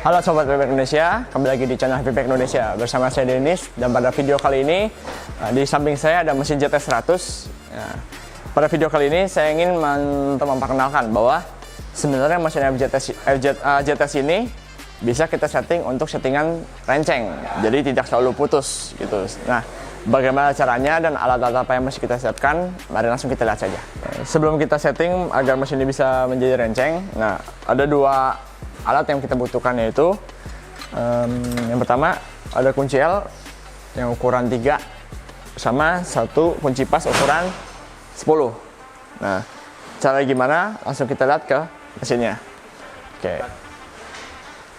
Halo Sobat Bebek Indonesia, kembali lagi di channel Bebek Indonesia bersama saya Denis. Dan pada video kali ini di samping saya ada mesin JT 100. Pada video kali ini saya ingin memperkenalkan bahwa sebenarnya mesin JTS ini bisa kita setting untuk settingan renceng, jadi tidak selalu putus gitu. Nah, bagaimana caranya dan alat-alat apa yang mesti kita siapkan? Mari langsung kita lihat saja. Sebelum kita setting agar mesin ini bisa menjadi renceng, nah ada dua alat yang kita butuhkan, yaitu yang pertama ada kunci L yang ukuran 3 sama satu kunci pas ukuran 10. Nah, cara gimana? Langsung kita lihat ke mesinnya. Oke.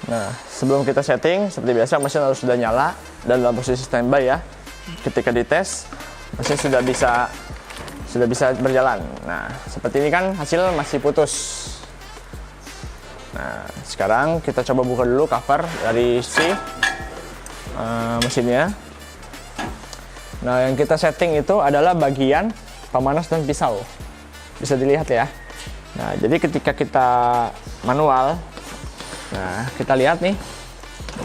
Nah, sebelum kita setting, seperti biasa mesin harus sudah nyala dan dalam posisi standby ya. Ketika dites, mesin sudah bisa berjalan. Nah, seperti ini kan hasil masih putus. Nah, sekarang kita coba buka dulu cover dari si mesinnya. Nah, yang kita setting itu adalah bagian pemanas dan pisau. Bisa dilihat ya. Nah, jadi ketika kita manual, nah kita lihat nih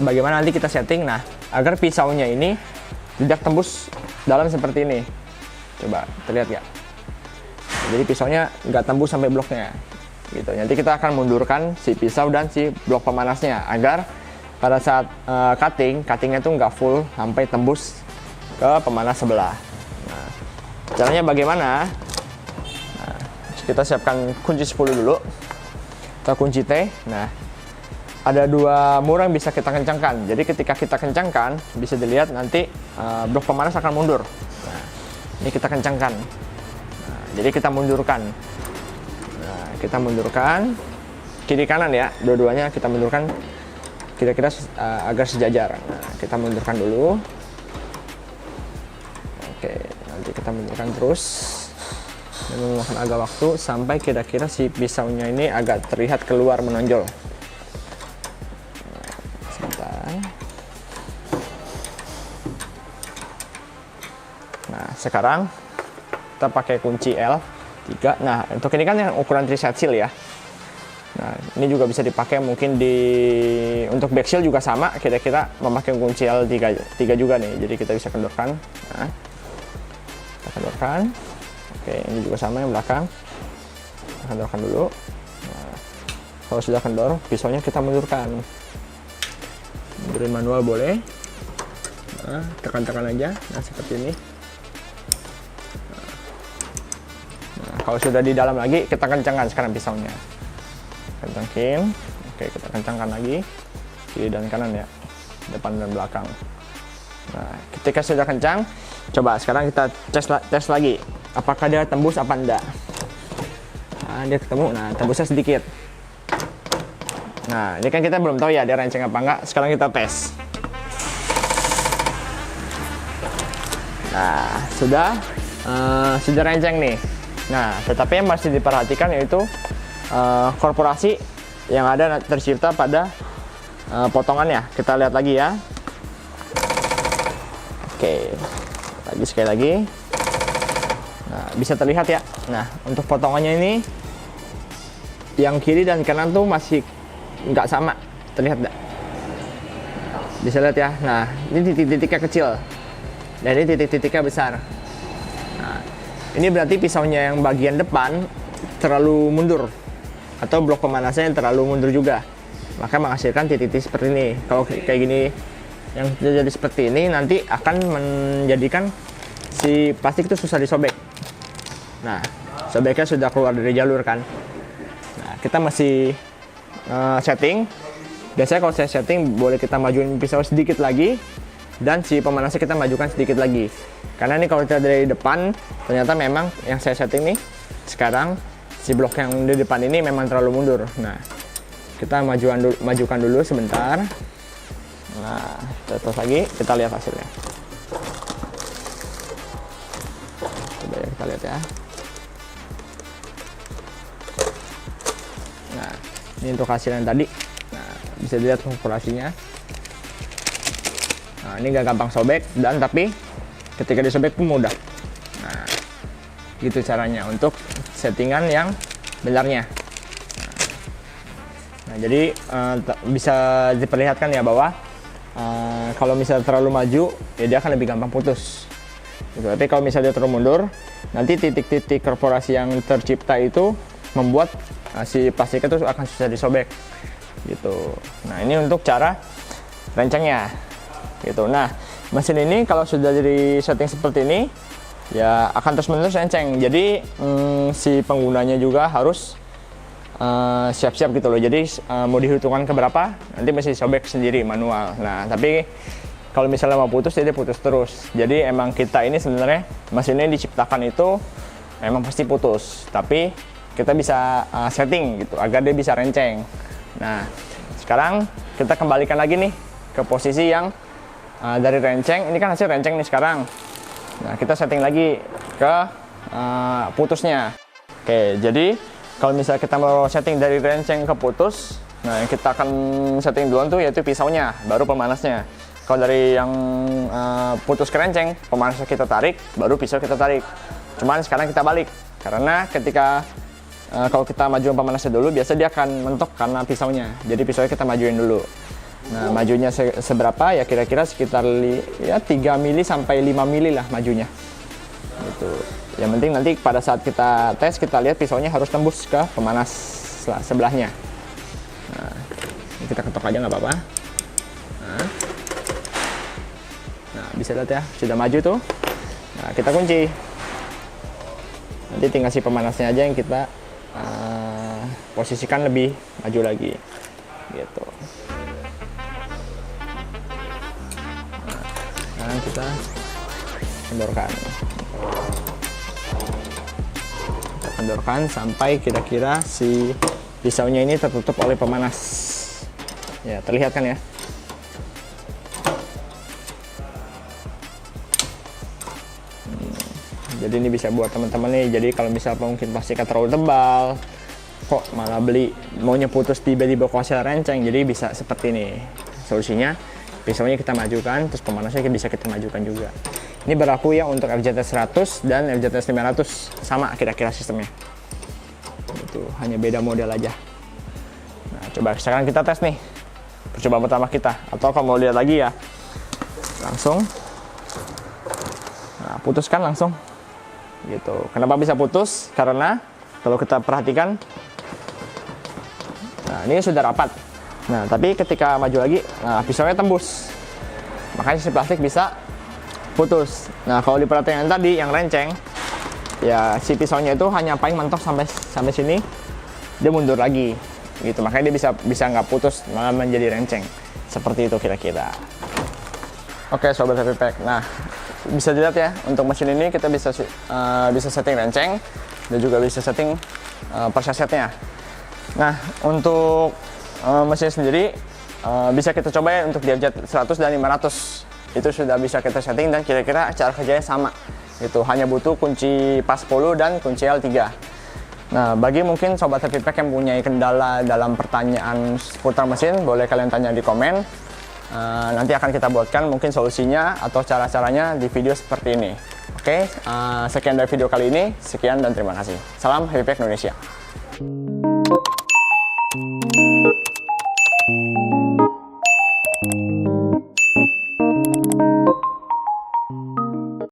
bagaimana nanti kita setting. Nah, agar pisaunya ini tidak tembus dalam seperti ini. Coba terlihat ya. Jadi pisaunya nggak tembus sampai bloknya. Gitu. Nanti kita akan mundurkan si pisau dan si blok pemanasnya agar pada saat cuttingnya itu nggak full sampai tembus ke pemanas sebelah. Nah, caranya bagaimana? Nah, kita siapkan kunci 10 dulu atau kunci T. Nah, ada dua mur yang bisa kita kencangkan. Jadi ketika kita kencangkan, bisa dilihat nanti blok pemanas akan mundur. Nah, ini kita kencangkan. Nah, jadi kita mundurkan. Nah, kita mundurkan kiri kanan ya, dua-duanya kita mundurkan kira-kira agar sejajar. Nah, kita mundurkan dulu. Oke, nanti kita mundurkan terus. Dan memakan agak waktu sampai kira-kira si pisaunya ini agak terlihat keluar menonjol. Nah, sekarang kita pakai kunci L3. Nah, untuk ini kan yang ukuran 3 set seal ya. Nah, ini juga bisa dipakai mungkin untuk back seal juga sama, kira-kira memakai kunci L3 juga nih. Jadi kita bisa kendorkan. Nah, kita kendorkan. Oke, ini juga sama yang belakang. Kita kendorkan dulu. Nah, kalau sudah kendor, pisaunya kita mundurkan. Mundurin manual boleh. Nah, tekan-tekan aja. Nah, seperti ini. Nah, kalau sudah di dalam lagi, kita kencangkan sekarang pisaunya. Kencangin. Oke, kita kencangkan lagi. Kiri dan kanan ya. Depan dan belakang. Nah, ketika sudah kencang, coba sekarang kita tes lagi. Apakah dia tembus apa enggak? Nah, dia ketemu. Nah, tembusnya sedikit. Nah, ini kan kita belum tahu ya dia renceng apa enggak. Sekarang kita tes. Nah, sudah renceng nih. Nah, tetapi yang masih diperhatikan yaitu korporasi yang ada tercipta pada potongannya. Kita lihat lagi ya. Oke, sekali lagi. Nah, bisa terlihat ya. Nah, untuk potongannya ini yang kiri dan kanan tuh masih nggak sama, terlihat nggak? Bisa lihat ya. Nah, ini titik-titiknya kecil dan ini titik-titiknya besar. Nah, ini berarti pisaunya yang bagian depan terlalu mundur atau blok pemanasnya yang terlalu mundur juga, maka menghasilkan titik-titik seperti ini. Kalau kayak gini yang jadi seperti ini, nanti akan menjadikan si plastik itu susah disobek. Nah, sobeknya sudah keluar dari jalur kan. Nah, kita masih setting. Biasanya kalau saya setting, boleh kita majuin pisau sedikit lagi dan si pemanasnya kita majukan sedikit lagi. Karena ini kalau kita dari depan, ternyata memang yang saya setting nih sekarang si blok yang di depan ini memang terlalu mundur. Nah, kita majukan dulu sebentar. Nah, terus lagi kita lihat hasilnya. Coba ya, kita lihat ya. Nah, ini untuk hasil yang tadi. Nah, bisa dilihat kalkulasinya. Nah, ini gak gampang sobek dan tapi ketika disobek pun mudah. Nah, gitu caranya untuk settingan yang benarnya. Nah, Nah, jadi bisa diperlihatkan ya bahwa kalau misalnya terlalu maju, ya dia akan lebih gampang putus. Gitu. Tapi kalau misalnya dia terlalu mundur, nanti titik-titik korporasi yang tercipta itu membuat si plastik itu akan susah disobek. Gitu. Nah, ini untuk cara rencengnya. Gitu. Nah, mesin ini kalau sudah di setting seperti ini, ya akan terus-menerus renceng. Jadi si penggunanya juga harus siap-siap gitu loh. Jadi mau dihitungkan ke berapa, nanti mesti sobek sendiri manual. Nah, tapi kalau misalnya mau putus, dia putus terus. Jadi emang kita ini sebenarnya mesinnya diciptakan itu memang pasti putus. Tapi kita bisa setting gitu agar dia bisa renceng. Nah, sekarang kita kembalikan lagi nih ke posisi yang dari renceng. Ini kan hasil renceng nih sekarang. Nah, kita setting lagi ke putusnya. Oke, jadi kalau misalnya kita mau setting dari renceng ke putus, nah yang kita akan setting duluan tuh yaitu pisaunya, baru pemanasnya. Kalau dari yang putus ke renceng, pemanasnya kita tarik, baru pisau kita tarik. Cuman sekarang kita balik, karena ketika kalau kita majuin pemanasnya dulu, biasa dia akan mentok karena pisaunya. Jadi pisaunya kita majuin dulu. Nah, majunya seberapa? Ya kira-kira sekitar 3 mili sampai 5 mili lah majunya. Gitu. Yang penting nanti pada saat kita tes, kita lihat pisaunya harus tembus ke pemanas sebelahnya. Nah, kita ketok aja nggak apa-apa. Nah, bisa lihat ya, sudah maju tuh. Nah, kita kunci. Nanti tinggal si pemanasnya aja yang kita posisikan lebih maju lagi. Gitu. Nah, sekarang kita kendorkan. Kendorkan sampai kira-kira si pisaunya ini tertutup oleh pemanas. Ya, terlihat kan ya? Jadi ini bisa buat teman-teman nih. Jadi kalau misalnya mungkin plastiknya terlalu tebal, kok malah beli maunya putus tiba-tiba hasil renceng. Jadi bisa seperti ini. Solusinya, pisaunya kita majukan, terus pemanasnya bisa kita majukan juga. Ini berlaku ya untuk FZS 100 dan FZS 500, sama kira-kira sistemnya. Itu hanya beda model aja. Nah, coba sekarang kita tes nih percobaan pertama kita. Atau kalau mau lihat lagi ya, langsung. Nah, putuskan langsung. Gitu. Kenapa bisa putus? Karena kalau kita perhatikan, nah ini sudah rapat. Nah, tapi ketika maju lagi, nah pisaunya tembus. Makanya si plastik bisa putus. Nah, kalau diperhatikan tadi yang renceng, ya si pisaunya itu hanya paling mentok sampai sini, dia mundur lagi. Gitu. Makanya dia bisa nggak putus, malah menjadi renceng. Seperti itu kira-kira. Oke, sobat Happy Pack. Nah, bisa dilihat ya, untuk mesin ini kita bisa setting renceng dan juga bisa setting per setnya. Nah, untuk mesin sendiri bisa kita coba ya untuk di FZ 100 dan 500. Itu sudah bisa kita setting dan kira-kira cara kerjanya sama. Itu hanya butuh kunci pas 10 dan kunci L3. Nah, bagi mungkin sobat Happy Pack yang punya kendala dalam pertanyaan seputar mesin, boleh kalian tanya di komen. Nanti akan kita buatkan mungkin solusinya atau cara-caranya di video seperti ini. Oke, sekian dari video kali ini. Sekian dan terima kasih. Salam Happy Pack Indonesia.